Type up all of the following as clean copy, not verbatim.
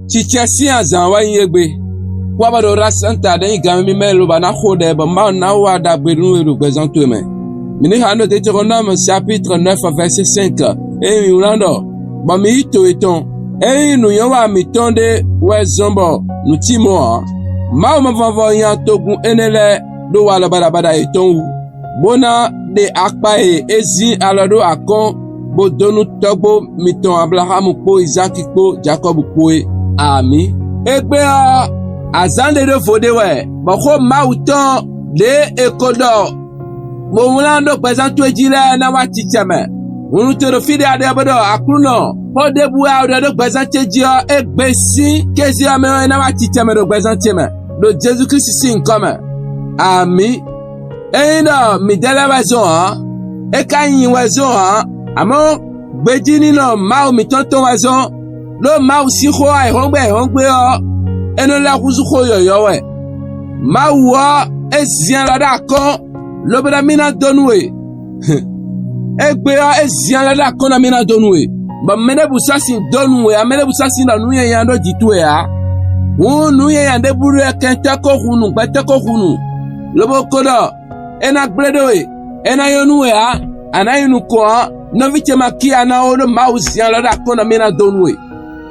Chichasi azanwa yegbe. Kwabado rasanta den igami melo bana khode ba ma na wa da benu e représente me. Mini hano Deutéronome chapitre 9 verset 5. E yulando ba mi ito eton. E nu yawa mi tonde we zombo nu timo. Ma ma vavo yan togun enele do wala bada eton. Bona de akpa e ezi alado akon bo donu togbo miton Abraham po Isaac po Jacob po ami. Egbe azande de fodewe bako mauton de ekodo bo mulando presento ejire na waticheme unu tero fide ade abodo akruno po debu ade do presento ejio egbesi kezi ame na waticheme do presento me do Jesus Christ sin come ami eno mi dele wezo ha e kan wezo ha amo gbejini no ma o mi tonton wezo lo ma o si kho ai hongbe o eno la kuzuko yoyowe ma wa ezian la da kon lo bada mina donwe egbe ezian la da kon na mina donwe ba mene busasin donwe amene busasin na nuye yando jitwe ya nuye yande buru kente ko hunu gbete ko hunu lo bo kodo ena gbedowe ena yonu ya anayinu ko no viche makia na ono ma uzian la da kon na mina donwe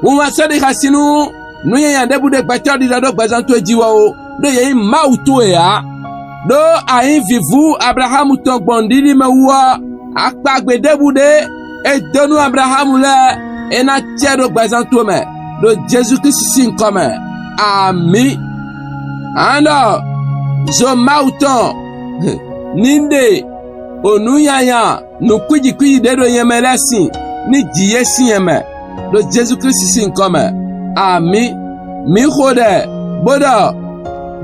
wa sadi hasinu nuye yande bude gbacho di do gbazanto ejiwa o do ye mauto ya do ayin vivu Abraham ton gbondiri mewa akpagbe bude e donu Abraham le ena chedo gbazanto me do Jesus Christ sin come ami ando zo mauton ninde onuyaya no kwiji de do yemelasi ni jiye sin yeme do Jesus Christ sin come ami mi khode boda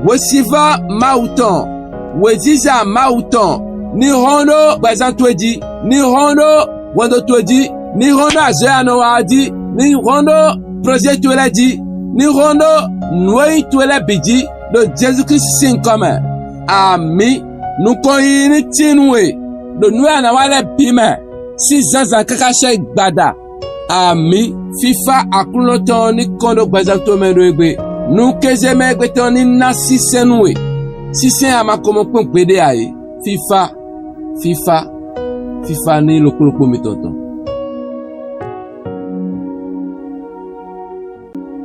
wosifa mauton weziza mauton ni hondo bazantweji ni hondo wando toji ni hondo azano wadi ni hondo projet toelaji ni hondo noi toela biji do Jesus Christ sin come ami nu koyini tinwe do nu ana wala bima si zanza kaka shay gbada ami fifa akuloton ni kondo gbazanto mendo egbe nu kezeme egbe ton ni na sisenwe sisen amakomo pon pede aye fifa ni lokolopo mitoton